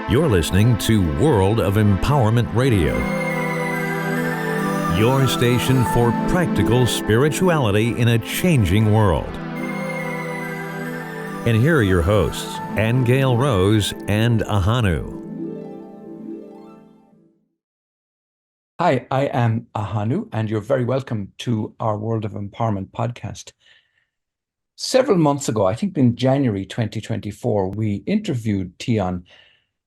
You're listening to World of Empowerment Radio, your station for practical spirituality in a changing world. And here are your hosts, Aingeal Rose and Ahonu. Hi, I am Ahonu, and you're very welcome to our World of Empowerment podcast. Several months ago, I think in January 2024, we interviewed Teon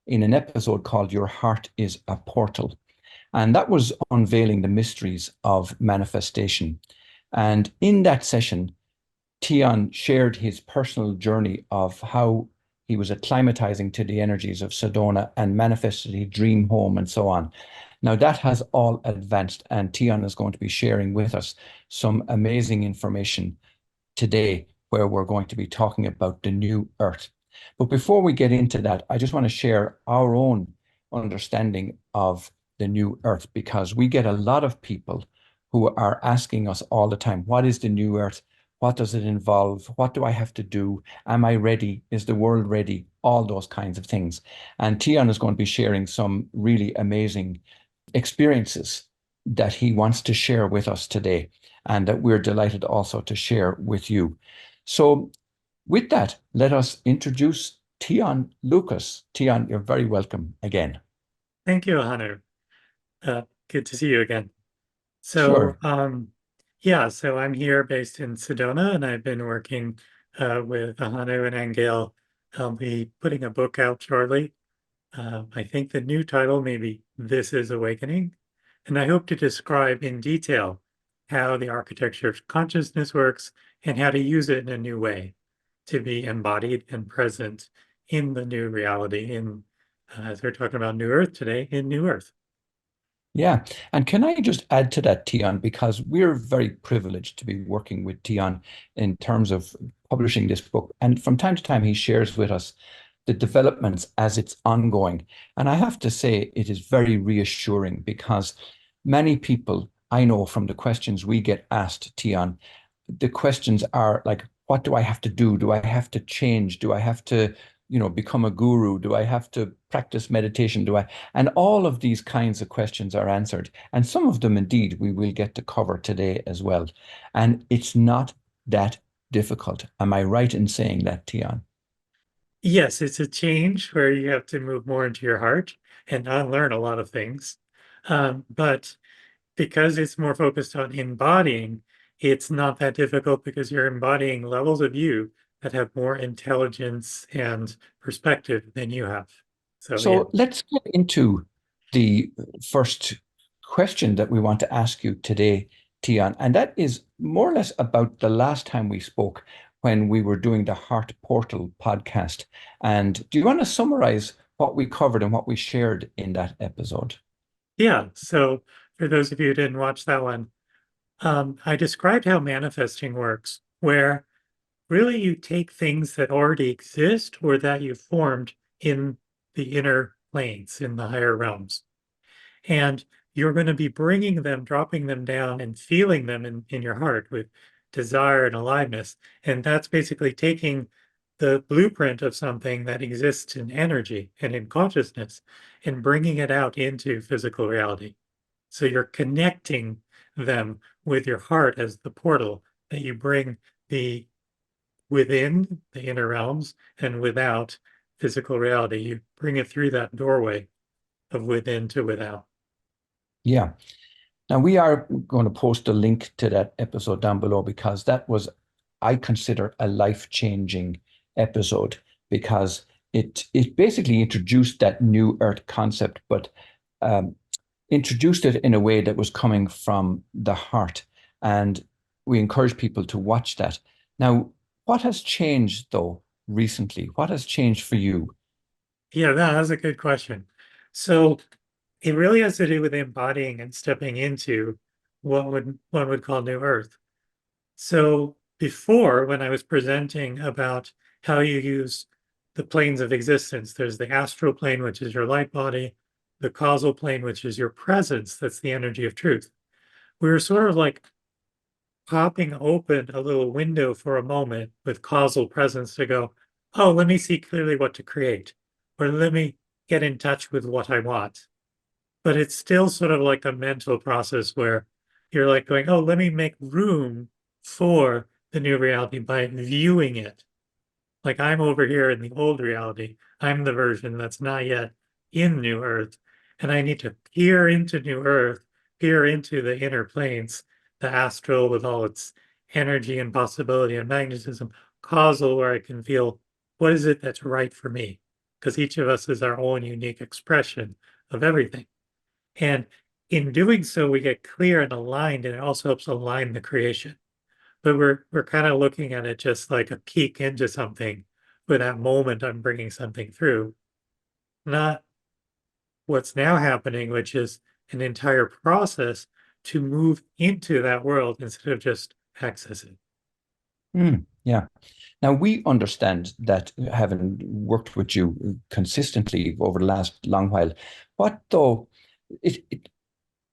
in an episode called Your Heart is a Portal. And that was unveiling the mysteries of manifestation. And in that session, Teon shared his personal journey of how he was acclimatizing to the energies of Sedona and manifested his dream home and so on. Now that has all advanced, and Teon is going to be sharing with us some amazing information today where we're going to be talking about the new earth. But before we get into that, I just want to share our own understanding of the new earth, because we get a lot of people who are asking us all the time, what is the new earth? What does it involve? What do I have to do? Am I ready? Is the world ready? All those kinds of things. And Teon is going to be sharing some really amazing experiences that he wants to share with us today, and that we're delighted also to share with you. So with that, let us introduce Teon Lucas. Teon, you're very welcome again. Thank you, Ahonu. Good to see you again. Sure. So I'm here based in Sedona, and I've been working with Ahonu and Aingeal. I'll be putting a book out shortly. I think the new title may be This is Awakening, and I hope to describe in detail how the architecture of consciousness works and how to use it in a new way to be embodied and present in the new reality, as we're talking about New Earth today, in New Earth. Yeah. And can I just add to that, Teon, because we're very privileged to be working with Teon in terms of publishing this book. And from time to time, he shares with us the developments as it's ongoing. And I have to say, it is very reassuring, because many people I know from the questions we get asked, Teon, the questions are like, what do I have to do? Do I have to change? Do I have to, become a guru? Do I have to practice meditation? And all of these kinds of questions are answered. And some of them, indeed, we will get to cover today as well. And it's not that difficult. Am I right in saying that, Teon? Yes, it's a change where you have to move more into your heart and unlearn a lot of things. But because it's more focused on embodying, it's not that difficult, because you're embodying levels of you that have more intelligence and perspective than you have. So let's get into the first question that we want to ask you today, Teon, and that is more or less about the last time we spoke when we were doing the Heart Portal podcast. And do you want to summarize what we covered and what we shared in that episode? Yeah, so for those of you who didn't watch that one, I described how manifesting works, where really you take things that already exist or that you formed in the inner planes, in the higher realms, and you're going to be bringing them, dropping them down and feeling them in your heart with desire and aliveness. And that's basically taking the blueprint of something that exists in energy and in consciousness and bringing it out into physical reality. So you're connecting them with your heart as the portal that you bring the within the inner realms and without physical reality. You bring it through that doorway of within to without. Yeah. Now, we are going to post a link to that episode down below, because that was, I consider, a life-changing episode, because it basically introduced that new earth concept, but introduced it in a way that was coming from the heart. And we encourage people to watch that. Now, what has changed, though, recently? What has changed for you? Yeah, that's a good question. So it really has to do with embodying and stepping into what one would call New Earth. So before, when I was presenting about how you use the planes of existence, there's the astral plane, which is your light body, the causal plane, which is your presence, that's the energy of truth. We were sort of like popping open a little window for a moment with causal presence to go, oh, let me see clearly what to create, or let me get in touch with what I want. But it's still sort of like a mental process where you're like going, oh, let me make room for the new reality by viewing it. Like I'm over here in the old reality. I'm the version that's not yet in New Earth. And I need to peer into New Earth, peer into the inner planes, the astral with all its energy and possibility and magnetism, causal, where I can feel what is it that's right for me? Because each of us is our own unique expression of everything. And in doing so, we get clear and aligned, and it also helps align the creation. But we're kind of looking at it just like a peek into something for that moment I'm bringing something through, not what's now happening, which is an entire process to move into that world instead of just accessing. Yeah. Now, we understand that, having worked with you consistently over the last long while, what though,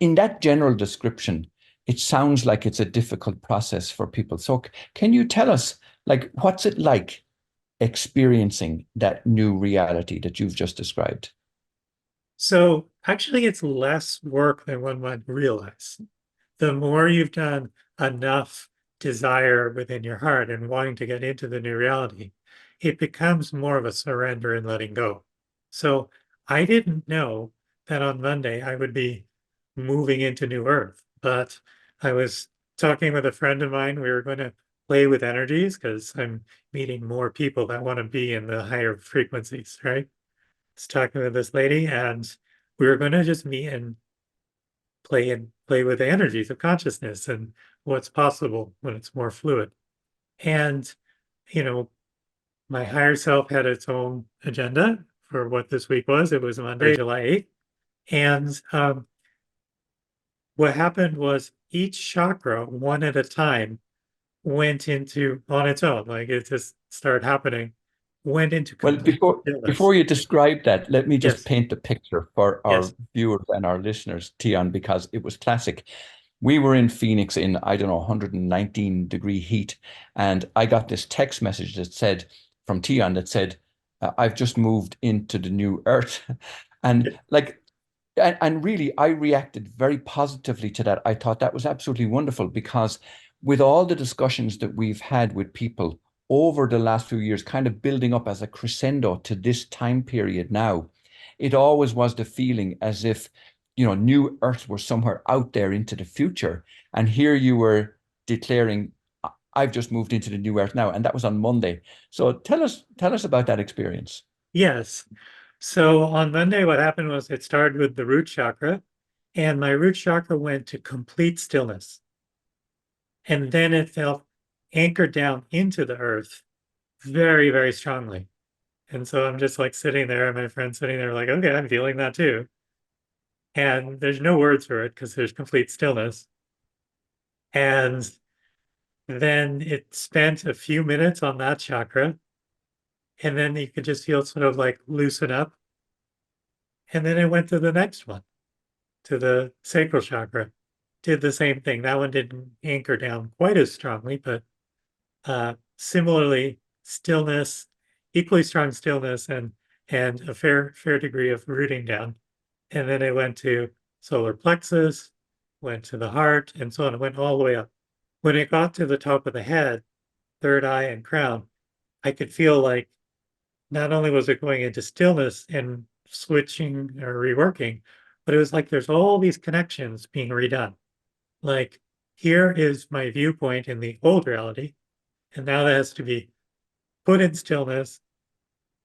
in that general description, it sounds like it's a difficult process for people. So can you tell us, like, what's it like experiencing that new reality that you've just described? So actually, it's less work than one might realize. The more you've done enough desire within your heart and wanting to get into the new reality, it becomes more of a surrender and letting go. So I didn't know that on Monday I would be moving into New Earth, but I was talking with a friend of mine. We were going to play with energies because I'm meeting more people that want to be in the higher frequencies, right? I was talking with this lady, and we were going to just meet and play with the energies of consciousness and what's possible when it's more fluid. And, you know, my higher self had its own agenda for what this week was. It was Monday, July 8th. And what happened was each chakra, one at a time, went into on its own. Like it just started happening, went into Well, complete stillness. before you describe that, let me just Yes, paint the picture for our yes. viewers and our listeners, Teon, because it was classic. We were in Phoenix in, I don't know, 119-degree heat, and I got this text message that said, from Teon, that said, I've just moved into the new earth. And like, and really, I reacted very positively to that. I thought that was absolutely wonderful, because with all the discussions that we've had with people over the last few years, kind of building up as a crescendo to this time period now, it always was the feeling as if, new Earth were somewhere out there into the future. And here you were declaring, I've just moved into the new Earth now. And that was on Monday. So tell us about that experience. Yes. So on Monday, what happened was it started with the root chakra, and my root chakra went to complete stillness. And then it felt anchored down into the earth very, very strongly. And so I'm just like sitting there, and my friend's sitting there, like, okay, I'm feeling that too. And there's no words for it because there's complete stillness. And then it spent a few minutes on that chakra, and then you could just feel sort of like loosen up. And then it went to the next one, to the sacral chakra. Did the same thing. That one didn't anchor down quite as strongly, but similarly, stillness, equally strong stillness, and a fair degree of rooting down. And then it went to solar plexus, went to the heart, and so on. It went all the way up. When it got to the top of the head, third eye and crown, I could feel like not only was it going into stillness and switching or reworking, but it was like there's all these connections being redone. Like here is my viewpoint in the old reality, and now that has to be put in stillness,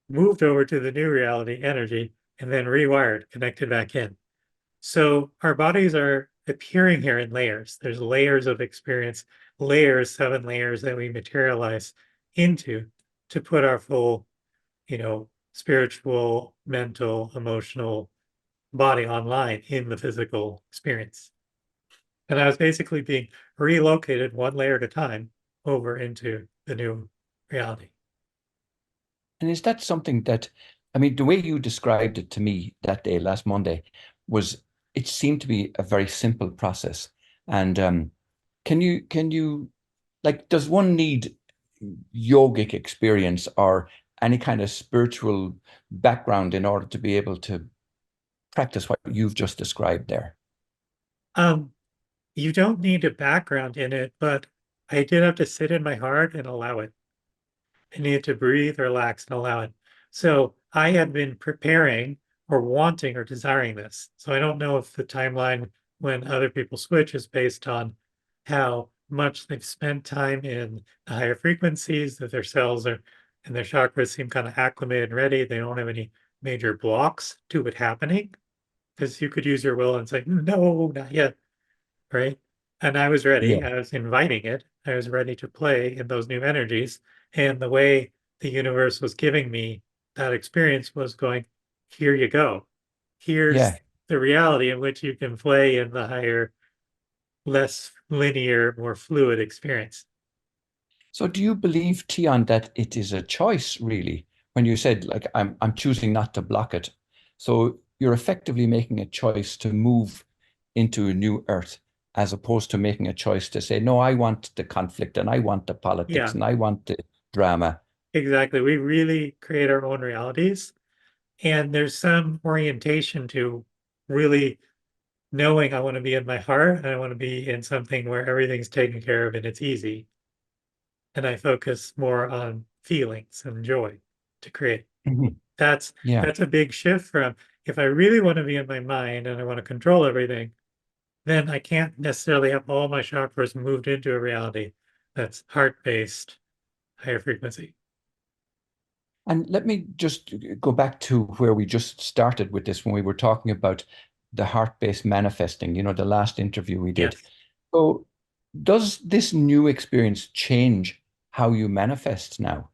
moved over to the new reality energy, and then rewired, connected back in. So our bodies are appearing here in layers. There's layers of experience, layers, 7 layers that we materialize into to put our full, spiritual, mental, emotional body online in the physical experience. And I was basically being relocated 1 layer at a time over into the new reality. And is that something that, I mean, the way you described it to me that day, last Monday, was, it seemed to be a very simple process. And can you, like, does one need yogic experience or any kind of spiritual background in order to be able to practice what you've just described there? Um, you don't need a background in it, but I did have to sit in my heart and allow it. I needed to breathe, relax, and allow it. So I had been preparing or wanting or desiring this. So I don't know if the timeline when other people switch is based on how much they've spent time in the higher frequencies, that their cells are and their chakras seem kind of acclimated and ready. They don't have any major blocks to it happening. Because you could use your will and say, no, not yet, right? And I was ready. Yeah. I was inviting it. I was ready to play in those new energies. And the way the universe was giving me that experience was going, here you go. Here's Yeah. the reality in which you can play in the higher, less linear, more fluid experience. So do you believe, Teon, that it is a choice, really? When you said, like, I'm choosing not to block it. So you're effectively making a choice to move into a new earth, as opposed to making a choice to say, no, I want the conflict and I want the politics Yeah, and I want the drama. exactly. We really create our own realities. And there's some orientation to really knowing I want to be in my heart and I want to be in something where everything's taken care of and it's easy. And I focus more on feelings and joy to create. Mhm. That's Yeah. that's a big shift from if I really want to be in my mind and I want to control everything, then I can't necessarily have all my chakras moved into a reality that's heart-based, higher frequency. And let me just go back to where we just started with this when we were talking about the heart-based manifesting, the last interview we did. Yes. So does this new experience change how you manifest now?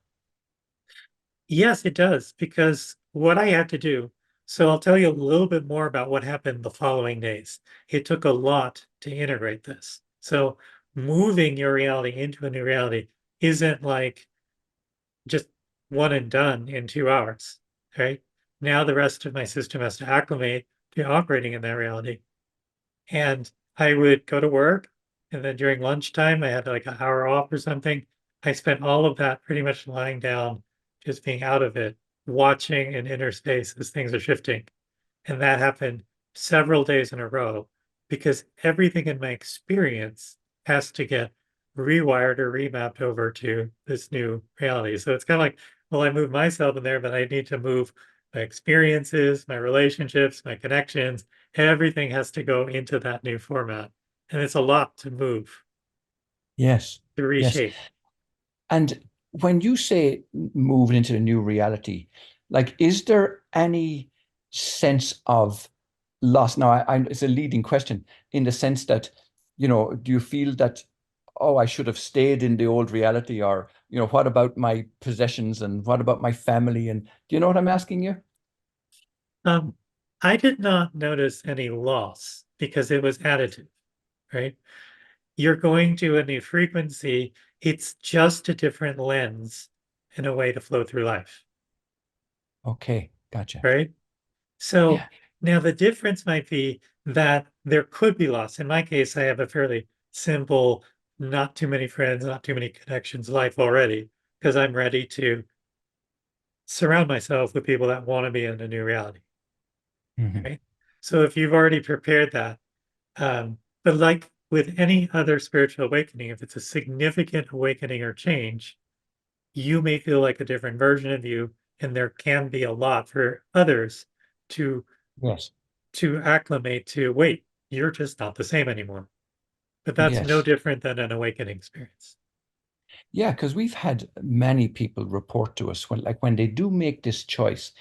Yes, it does, because what I had to do, so I'll tell you a little bit more about what happened the following days. It took a lot to integrate this. So moving your reality into a new reality isn't like just one and done in 2 hours, right? Now the rest of my system has to acclimate to operating in that reality. And I would go to work, and then during lunchtime, I had like an hour off or something. I spent all of that pretty much lying down, just being out of it, watching in inner space as things are shifting. And that happened several days in a row because everything in my experience has to get rewired or remapped over to this new reality. So it's kind of like, well, I move myself in there, but I need to move my experiences, my relationships, my connections. Everything has to go into that new format. And it's a lot to move, Yes. to Yes. reshape. And when you say move into a new reality, like, is there any sense of loss? Now, it's a leading question in the sense that, do you feel that, oh, I should have stayed in the old reality, or, what about my possessions and what about my family? And do you know what I'm asking you? Um, I did not notice any loss because it was additive, right? You're going to a new frequency. It's just a different lens and a way to flow through life, Okay, gotcha. right? So Yeah. now the difference might be that there could be loss. In my case, I have a fairly simple, not too many friends, not too many connections life already, because I'm ready to surround myself with people that want to be in a new reality, Mhm. right? So if you've already prepared that, but like with any other spiritual awakening, if it's a significant awakening or change, you may feel like a different version of you, and there can be a lot for others to Yes. acclimate to, wait, you're just not the same anymore. But that's no Yes. different than an awakening experience. Yeah, because we've had many people report to us when they do make this choice,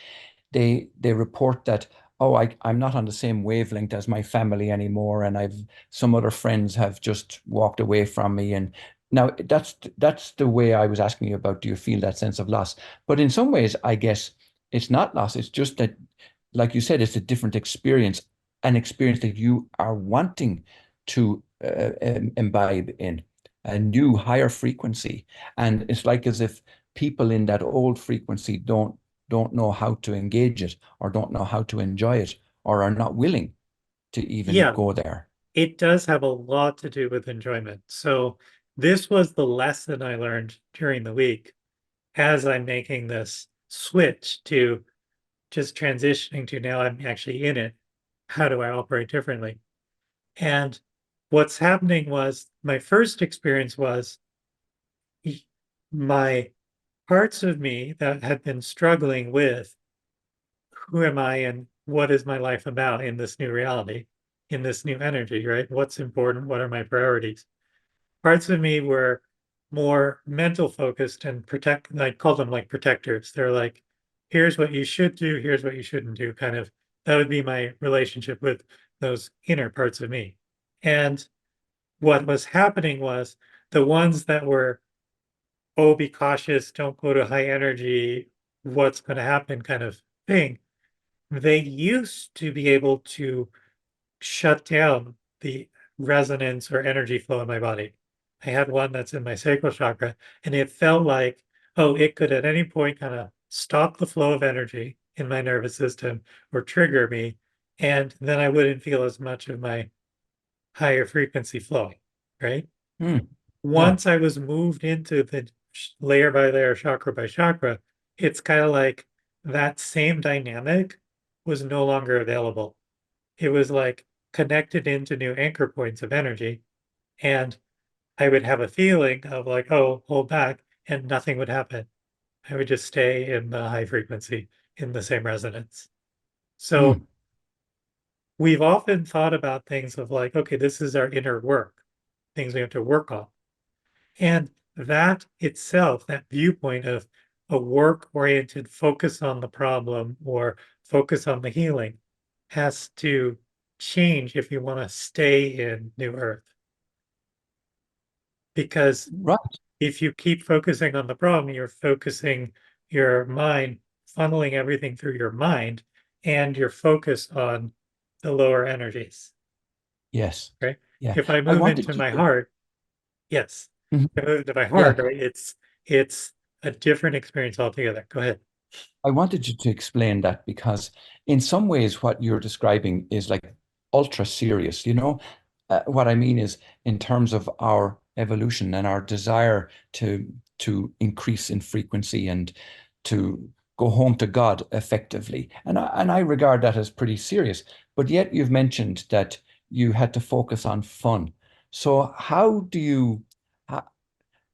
they report that, oh, I'm not on the same wavelength as my family anymore, and I've some other friends have just walked away from me. And now that's the way I was asking you about, do you feel that sense of loss? But in some ways, I guess it's not loss. It's just that, like you said, it's a different experience, an experience that you are wanting to imbibe in a new higher frequency. And it's like as if people in that old frequency don't know how to engage it, or don't know how to enjoy it, or are not willing to even Yeah, go there. it does have a lot to do with enjoyment. So this was the lesson I learned during the week as I'm making this switch to just transitioning to now I'm actually in it. How do I operate differently? And what's happening was my first experience was my parts of me that had been struggling with who am I and what is my life about in this new reality, in this new energy, right? What's important? What are my priorities? Parts of me were more mental focused and I call them like protectors. They're like, here's what you should do, here's what you shouldn't do, kind of. That would be my relationship with those inner parts of me. And what was happening was the ones that were, oh, be cautious, don't go to high energy, what's going to happen kind of thing, they used to be able to shut down the resonance or energy flow in my body. I had one that's in my sacral chakra, and it felt like, oh, it could at any point kind of stop the flow of energy in my nervous system or trigger me, and then I wouldn't feel as much of my higher frequency flow, right? Mm. Yeah. Once I was moved into the layer by layer, chakra by chakra, it's kind of like that same dynamic was no longer available. It was like connected into new anchor points of energy. And I would have a feeling of like, oh, hold back, and nothing would happen. I would just stay in the high frequency in the same resonance. So Mm. we've often thought about things of like, okay, this is our inner work, things we have to work on. And that itself, that viewpoint of a work-oriented focus on the problem or focus on the healing, has to change if you want to stay in New Earth. Because Right. if you keep focusing on the problem, you're focusing your mind, funneling everything through your mind, and you're focused on the lower energies, Yes. right? Yeah. If I I move wanted into you my to, heart, yes. Mhm. If I move into my Yeah, heart, right, it's a different experience altogether. Go ahead. I wanted you to explain that because in some ways what you're describing is like ultra serious, you know? What I mean is in terms of our evolution and our desire to increase in frequency and to go home to God effectively. And I regard that as pretty serious. But yet you've mentioned that you had to focus on fun. So how do you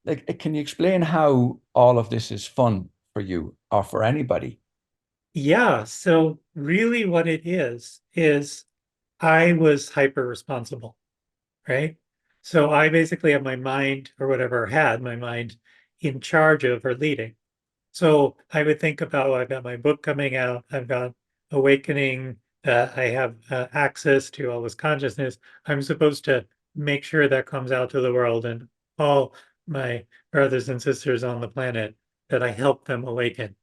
like, can you explain how all of this is fun for you or for anybody? Yeah, so really what it is I was hyper responsible, right? So I basically have my mind or whatever had my mind in charge of or leading. So I would think about, well, I've got my book coming out, I've got awakening, I have access to all this consciousness. I'm supposed to make sure that comes out to the world and all my brothers and sisters on the planet, that I help them awaken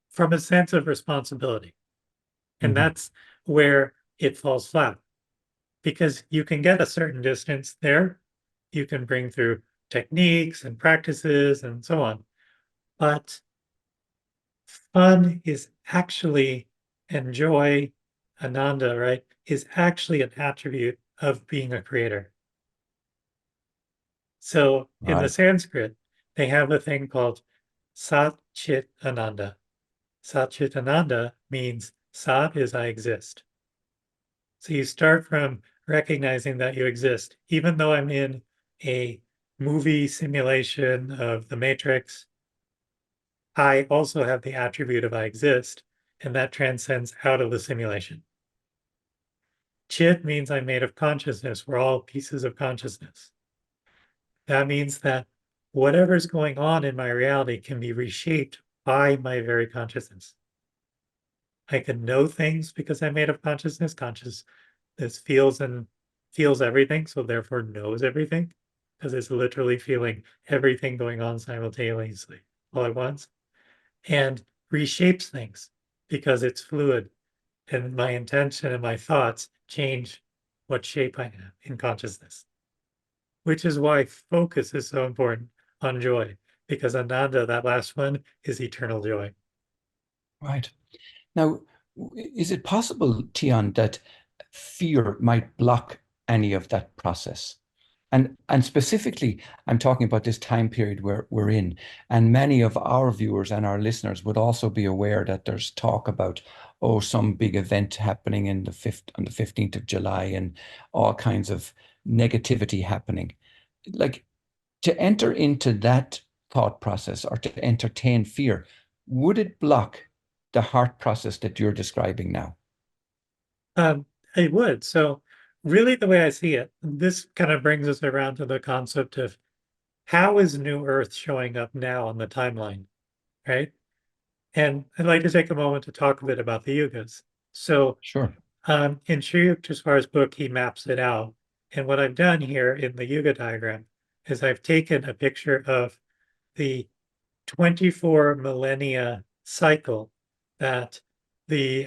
from a sense of responsibility. And Hmm. that's where it falls flat because you can get a certain distance there. You can bring through techniques and practices and so on. But fun is actually, and joy, Ananda, right, is actually an attribute of being a creator. So in the Right. Sanskrit, they have a thing called Sat Chit Ananda. Sat Chit Ananda means Sat is I exist. So you start from recognizing that you exist. Even though I'm in a movie simulation of the Matrix, I also have the attribute of I exist, and that transcends out of the simulation. Chit means I'm made of consciousness. We're all pieces of consciousness. That means that whatever's going on in my reality can be reshaped by my very consciousness. I can know things because I'm made of consciousness. Consciousness feels everything, so therefore knows everything, because it's literally feeling everything going on simultaneously all at once, and reshapes things because it's fluid, and my intention and my thoughts change what shape I have in consciousness, which is why focus is so important on joy, because Ananda, that last one, is eternal joy. Right. Now, is it possible, Teon, that fear might block any of that process? And specifically, I'm talking about this time period where we're in. And many of our viewers and our listeners would also be aware that there's talk about, oh, some big event happening in the fifth on the 15th of July and all kinds of negativity happening. Like to enter into that thought process or to entertain fear, would it block the heart process that you're describing now? Um, it would. So really the way I see it, this kind of brings us around to the concept of how is New Earth showing up now on the timeline, right? And I'd like to take a moment to talk a bit about the yugas. So Sure. in Sri Yukteswar's book, he maps it out. And what I've done here in the yuga diagram is I've taken a picture of the 24 millennia cycle that the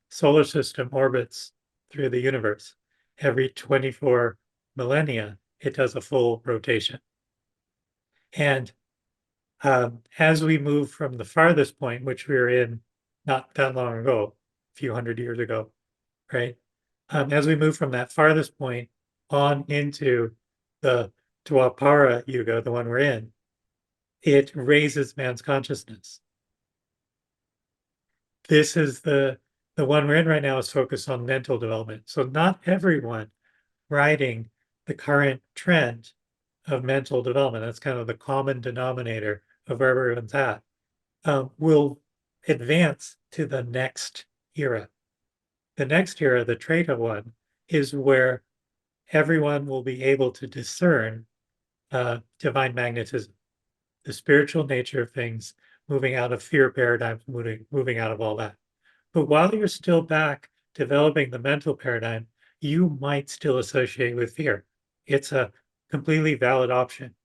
solar system orbits through the universe. Every 24 millennia, it does a full rotation. And as we move from the farthest point, which we were in not that long ago, a few hundred years ago, right? As we move from that farthest point on into the Dwapara Yuga, the one we're in, it raises man's consciousness. This is the one we're in right now is focused on mental development. So not everyone riding the current trend of mental development, that's kind of the common denominator of where everyone's at, will advance to the next era. The next era, the Treta one, is where everyone will be able to discern divine magnetism, the spiritual nature of things, moving out of fear paradigms, moving out of all that. But while you're still back developing the mental paradigm, you might still associate with fear. It's a completely valid option,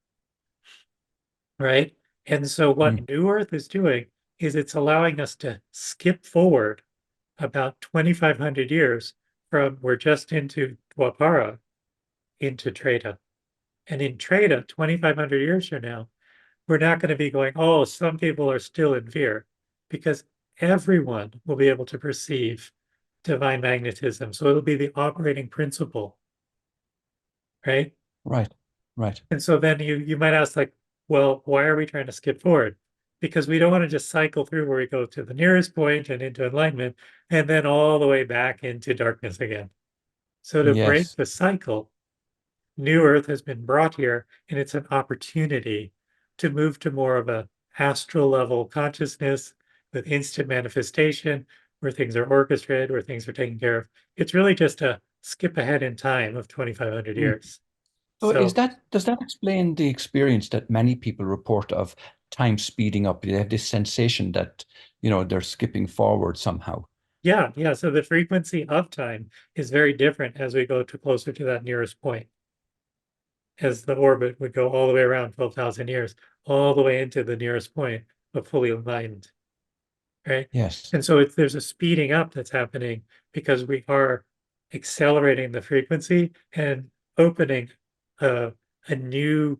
right? And so what Mm. New Earth is doing is it's allowing us to skip forward about 2,500 years from we're just into Dwapara into Treta. And in Treta, 2,500 years from now, we're not going to be going, oh, some people are still in fear, because everyone will be able to perceive divine magnetism. So it'll be the operating principle, right? Right. Right. And so then you might ask, like, well, why are we trying to skip forward? Because we don't want to just cycle through where we go to the nearest point and into enlightenment and then all the way back into darkness again. So to break Yes. the cycle, New Earth has been brought here, and it's an opportunity to move to more of a astral level consciousness with instant manifestation, where things are orchestrated, where things are taken care of. It's really just a skip ahead in time of 2,500 Mm. years. So is So that does that explain the experience that many people report of time speeding up? They have this sensation that, they're skipping forward somehow. yeah. So the frequency of time is very different as we go to closer to that nearest point, as the orbit would go all the way around 12,000 years, all the way into the nearest point, but fully enlightened. Right? Yes. And so there's a speeding up that's happening because we are accelerating the frequency and opening a, a new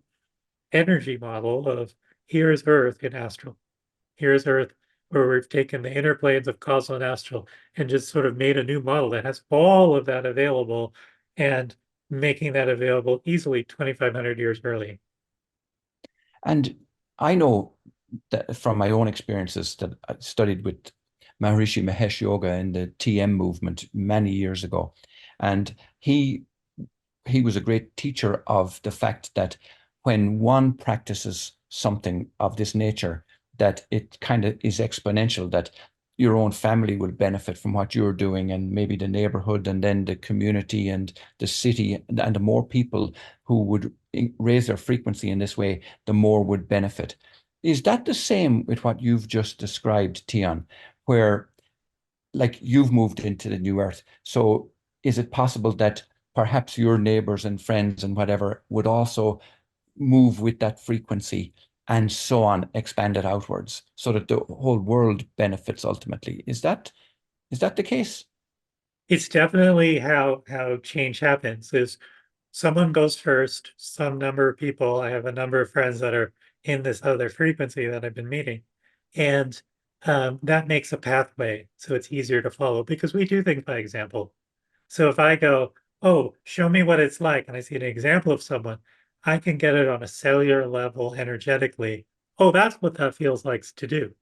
energy model of here's Earth in astral. Here's Earth where we've taken the inner planes of causal and astral and just sort of made a new model that has all of that available and making that available easily 2,500 years early. And I know that from my own experiences that I studied with Maharishi Mahesh Yoga in the TM movement many years ago. And he was a great teacher of the fact that when one practices something of this nature, that it kind of is exponential, that your own family will benefit from what you're doing, and maybe the neighborhood, and then the community and the city, and the more people who would raise their frequency in this way, the more would benefit. Is that the same with what you've just described, Teon, where like you've moved into the new earth? So is it possible that perhaps your neighbors and friends and whatever would also move with that frequency and so on, expand it outwards so that the whole world benefits ultimately? Is that the case? It's definitely how change happens is someone goes first, some number of people. I have a number of friends that are in this other frequency that I've been meeting. And that makes a pathway so it's easier to follow because we do things by example. So if I go, oh, show me what it's like, and I see an example of someone, I can get it on a cellular level energetically. Oh, that's what that feels like to do.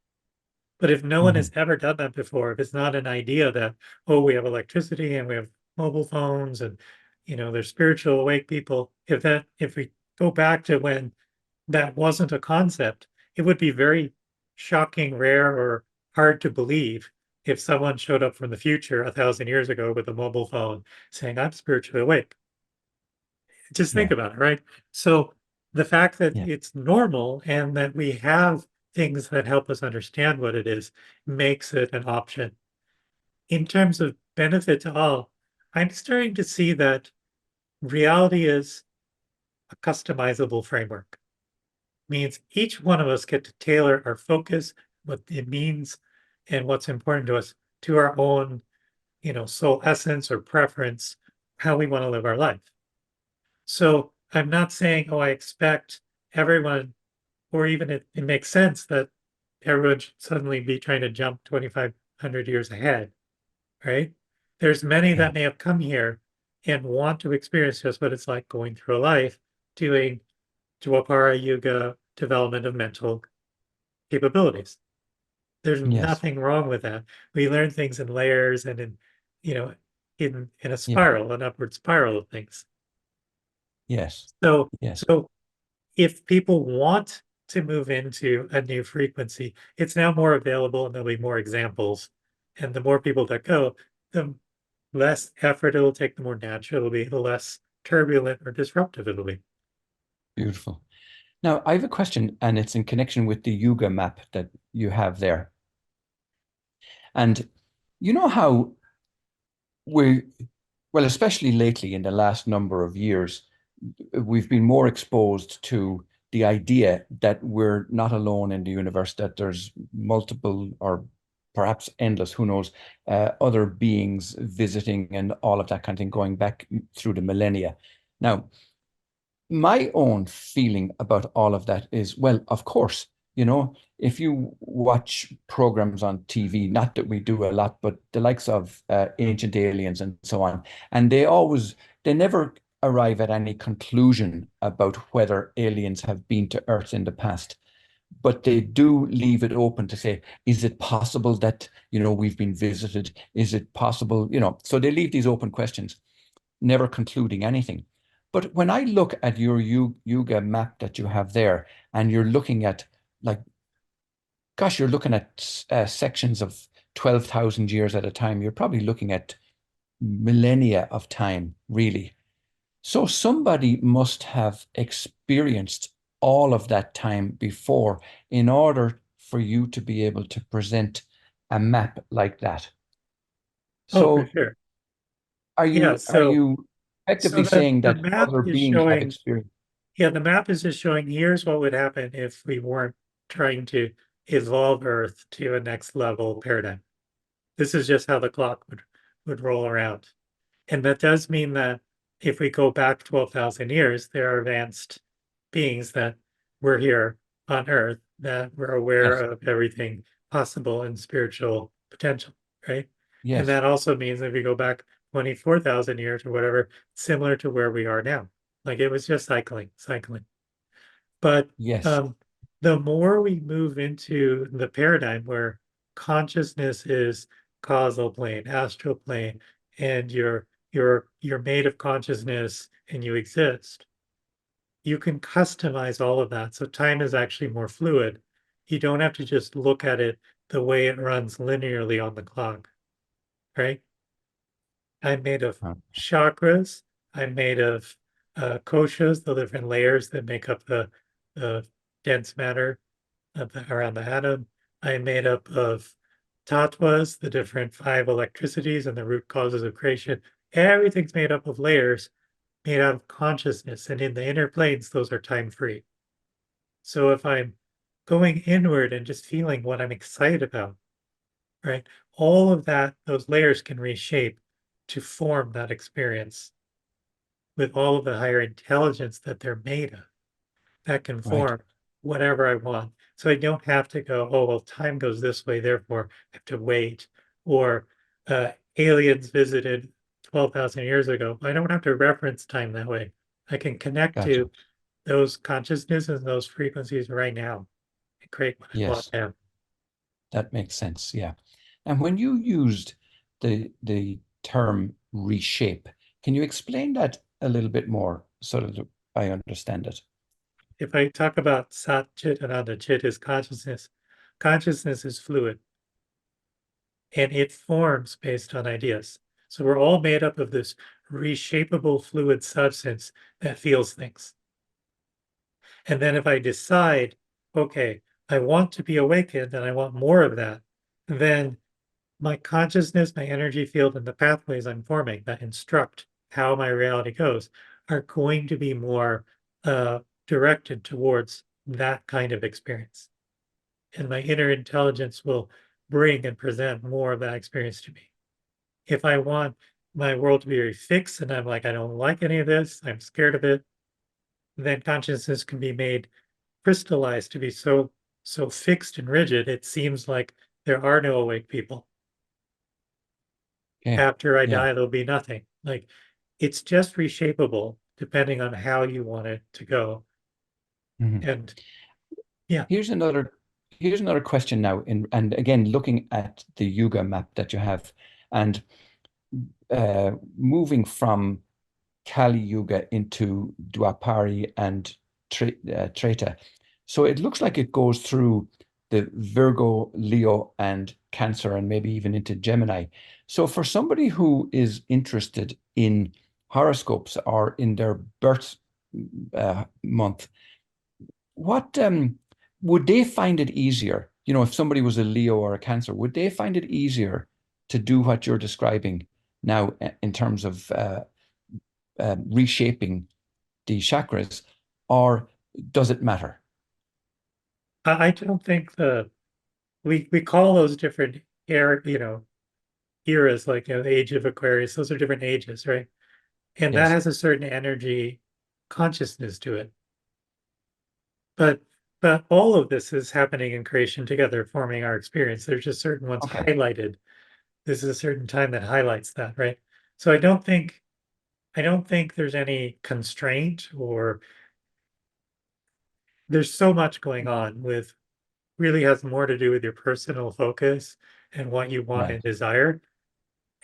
But if no one Mhm. has ever done that before, if it's not an idea that, oh, we have electricity and we have mobile phones and, there's spiritual awake people, if we go back to when that wasn't a concept, it would be very shocking, rare, or hard to believe if someone showed up from the future 1,000 years ago with a mobile phone saying, I'm spiritually awake. Just think Yeah, about it, right? So the fact that yeah, it's normal and that we have things that help us understand what it is makes it an option. In terms of benefit to all, I'm starting to see that reality is a customizable framework. Means each one of us get to tailor our focus, what it means, and what's important to us to our own, soul essence or preference, how we want to live our life. So I'm not saying, oh, I expect everyone, or even it makes sense that everyone should suddenly be trying to jump 2,500 years ahead, right? There's many yeah, that may have come here and want to experience just what it's like going through life, doing Dwapara Yuga development of mental capabilities. There's yes, nothing wrong with that. We learn things in layers and you know, in a yeah, spiral, an upward spiral of things. yes, So, yes. so if people want to move into a new frequency, it's now more available and there'll be more examples. And the more people that go, the less effort it'll take, the more natural it'll be, the less turbulent or disruptive it'll be. Beautiful. Now, I have a question, and it's in connection with the yoga map that you have there. And you know how we, well, especially lately in the last number of years, we've been more exposed to the idea that we're not alone in the universe, that there's multiple or perhaps endless, who knows, other beings visiting and all of that kind of thing going back through the millennia. Now, my own feeling about all of that is, well, of course, if you watch programs on TV, not that we do a lot, but the likes of Ancient Aliens and so on, and they never arrive at any conclusion about whether aliens have been to Earth in the past. But they do leave it open to say, is it possible that, we've been visited? Is it possible, so they leave these open questions, never concluding anything. But when I look at your yoga map that you have there, and you're looking at, like, gosh, you're looking at sections of 12,000 years at a time, you're probably looking at millennia of time, really. So somebody must have experienced all of that time before in order for you to be able to present a map like that. Oh, for So sure. are Yeah, you so effectively the saying the that map other is beings have showing, experienced? yeah, the map is just showing here's what would happen if we weren't trying to evolve Earth to a next level paradigm. This is just how the clock would roll around. And that does mean that if we go back 12,000 years, there are advanced beings that were here on Earth that were aware Yes, of everything possible in spiritual potential, right? And yes, that also means if we go back 24,000 years or whatever, similar to where we are now. Like it was just cycling. But yes, um, the more we move into the paradigm where consciousness is causal plane, astral plane, and you're made of consciousness and you exist, you can customize all of that. So time is actually more fluid. You don't have to just look at it the way it runs linearly on the clock, right? I'm made of uh, chakras. I'm made of koshas, the different layers that make up the dense matter around the atom. I'm made up of tattvas, the different five electricities and the root causes of creation. Everything's made up of layers made out of consciousness. And in the inner planes, those are time free. So if I'm going inward and just feeling what I'm excited about, right? All of that, those layers can reshape to form that experience with all of the higher intelligence that they're made of that can right. form whatever I want. So I don't have to go, oh, well, time goes this way, therefore I have to wait. Or aliens visited 12,000 years ago. I don't have to reference time that way. I can connect Gotcha. to those consciousnesses and those frequencies right now and create what I want Yes, now. that makes sense. Yeah. And when you used the term reshape, can you explain that a little bit more so that I understand it? If I talk about Sat Chit Ananda, Chit is consciousness. Consciousness is fluid and it forms based on ideas. So we're all made up of this reshapeable fluid substance that feels things. And then if I decide, okay, I want to be awakened and I want more of that, then my consciousness, my energy field, and the pathways I'm forming that instruct how my reality goes are going to be more directed towards that kind of experience. And my inner intelligence will bring and present more of that experience to me. If I want my world to be very fixed and I'm like, I don't like any of this, I'm scared of it, then consciousness can be made crystallized to be so fixed and rigid, it seems like there are no awake people. Okay. After I Yeah. die, there'll be nothing. Like it's just reshapeable depending on how you want it to go. Mhm. And yeah, Here's another question now, and again, looking at the yoga map that you have, and moving from Kali Yuga into Dwapari and Treta. So it looks like it goes through the Virgo, Leo, and Cancer, and maybe even into Gemini. So for somebody who is interested in horoscopes or in their birth month, what would they find it easier? You know, if somebody was a Leo or a Cancer, would they find it easier to do what you're describing now in terms of reshaping the chakras, or does it matter? I don't think we call those different eras, like the age of Aquarius, those are different ages, right? And that Yes. has a certain energy consciousness to it. But all of this is happening in creation together, forming our experience. There's just certain ones Okay. highlighted. This is a certain time that highlights that, right? So I don't think there's any constraint or there's so much going on with really has more to do with your personal focus and what you want and Right. desire.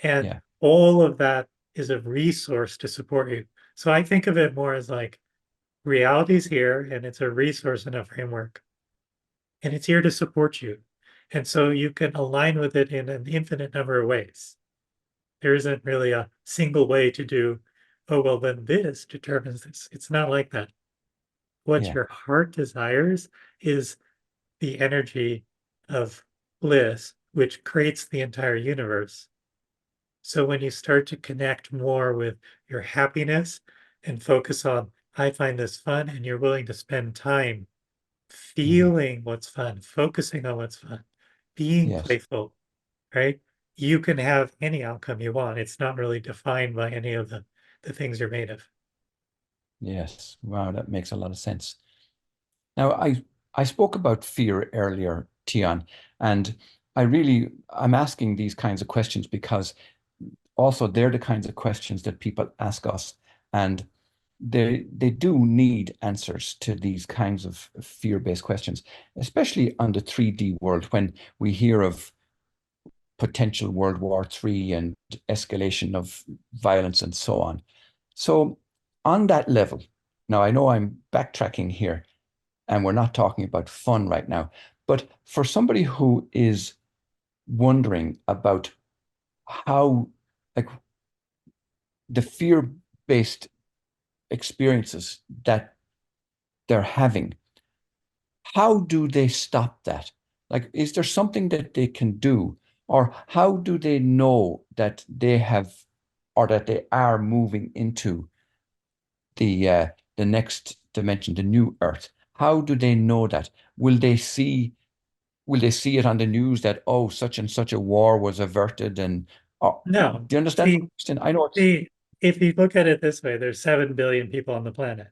And Yeah. all of that is a resource to support you. So I think of it more as like reality's here and it's a resource and a framework. And it's here to support you. And so you can align with it in an infinite number of ways. There isn't really a single way to do, oh, well, then this determines this. It's not like that. What Yeah. your heart desires is the energy of bliss, which creates the entire universe. So when you start to connect more with your happiness and focus on, I find this fun, and you're willing to spend time Mhm. feeling what's fun, focusing on what's fun, being Yes. playful, right? You can have any outcome you want. It's not really defined by any of the things you're made of. Yes. Wow, that makes a lot of sense. Now, I spoke about fear earlier, Teon, and I'm asking these kinds of questions because also they're the kinds of questions that people ask us, and they do need answers to these kinds of fear-based questions, especially on the 3D world when we hear of potential World War III and escalation of violence and so on. So on that level, now I know I'm backtracking here and we're not talking about fun right now, but for somebody who is wondering about how, like, the fear-based experiences that they're having, how do they stop that? Like, is there something that they can do? Or how do they know that they have, or that they are moving into the uh, the next dimension, the new Earth? How do they know that? Will they see it on the news that, oh, such and such a war was averted, and No, do you understand my see, question? I know it's see, if you look at it this way, there's 7 billion people on the planet,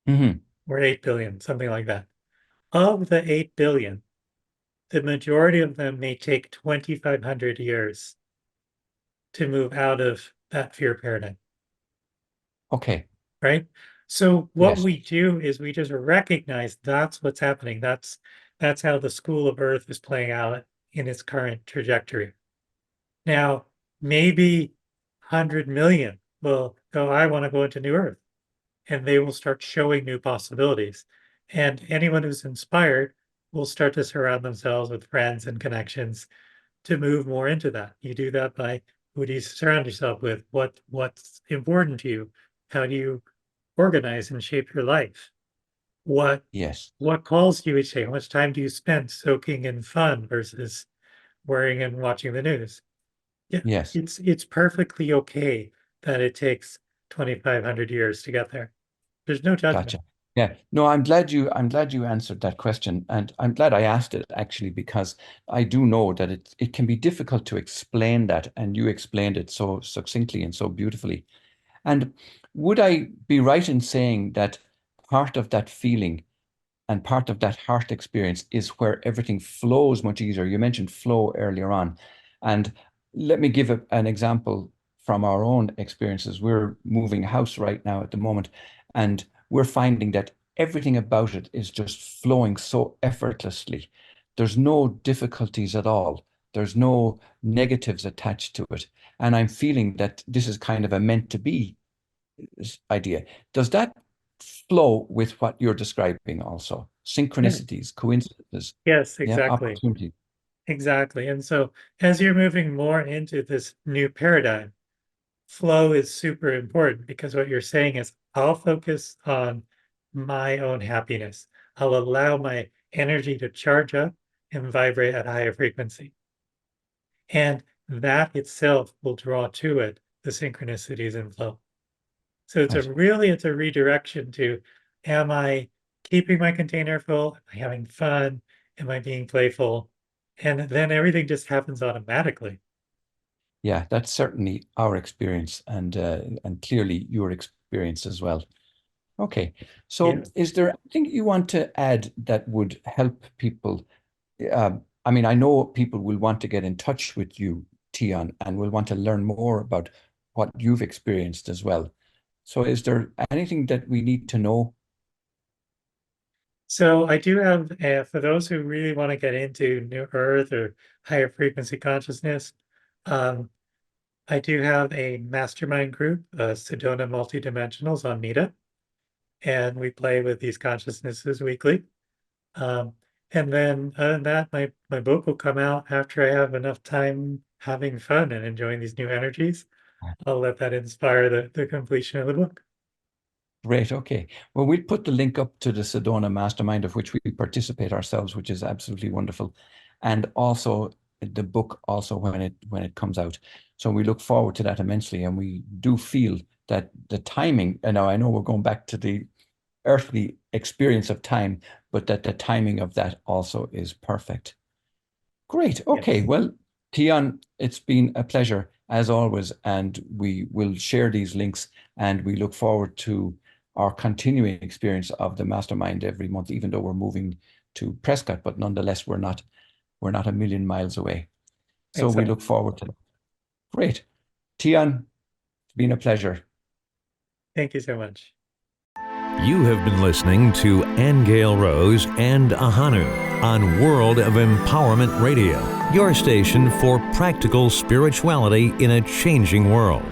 mhm, or 8 billion, something like that. Of the 8 billion, the majority of them may take 2,500 years to move out of that fear paradigm, Okay. right? So what Yes. we do is we just recognize that's what's happening. That's how the school of Earth is playing out in its current trajectory. Now, maybe 100 million will go, I want to go into New Earth, and they will start showing new possibilities. And anyone who's inspired will start to surround themselves with friends and connections to move more into that. You do that by who do you surround yourself with? What's important to you? How do you organize and shape your life? What Yes. what calls you each day? How much time do you spend soaking in fun versus worrying and watching the news? Yeah, Yes. it's perfectly okay that it takes 2,500 years to get there. There's no judgment. Gotcha. Yeah. No, I'm glad you answered that question. And I'm glad I asked it actually, because I do know that it can be difficult to explain that. And you explained it so succinctly and so beautifully. And would I be right in saying that part of that feeling and part of that heart experience is where everything flows much easier? You mentioned flow earlier on. And let me give an example from our own experiences. We're moving house right now at the moment, and we're finding that everything about it is just flowing so effortlessly. There's no difficulties at all. There's no negatives attached to it. And I'm feeling that this is kind of a meant to be idea. Does that flow with what you're describing also? Yeah. Synchronicities, coincidences, Yes, yeah, exactly. opportunity. Exactly. And so as you're moving more into this new paradigm, flow is super important because what you're saying is I'll focus on my own happiness. I'll allow my energy to charge up and vibrate at a higher frequency. And that itself will draw to it the synchronicities and flow. So Right. it's a redirection to, am I keeping my container full? Am I having fun? Am I being playful? And then everything just happens automatically. Yeah, that's certainly our experience, and clearly your experience as well. Okay. So Yeah. is there anything you want to add that would help people? I mean, I know people will want to get in touch with you, Teon, and will want to learn more about what you've experienced as well. So is there anything that we need to know? So I do have, for those who really want to get into New Earth or higher frequency consciousness, um, I do have a mastermind group, Sedona Multidimensionals on Meetup, and we play with these consciousnesses weekly. Um, and then other than that, my book will come out after I have enough time having fun and enjoying these new energies. I'll let that inspire the completion of the book. Great. Okay. Well, we'll put the link up to the Sedona Mastermind, of which we participate ourselves, which is absolutely wonderful, and also the book also when it comes out. So we look forward to that immensely, and we do feel that the timing. And now I know we're going back to the earthly experience of time, but that the timing of that also is perfect. Great. Okay. Yes. Well, Teon, it's been a pleasure as always, and we will share these links, and we look forward to our continuing experience of the mastermind every month, even though we're moving to Prescott, but nonetheless, we're not a million miles away. So we Excellent. look forward to that. Great. Teon, it's been a pleasure. Thank you so much. You have been listening to Aingeal Rose and Ahonu on World of Empowerment Radio, your station for practical spirituality in a changing world.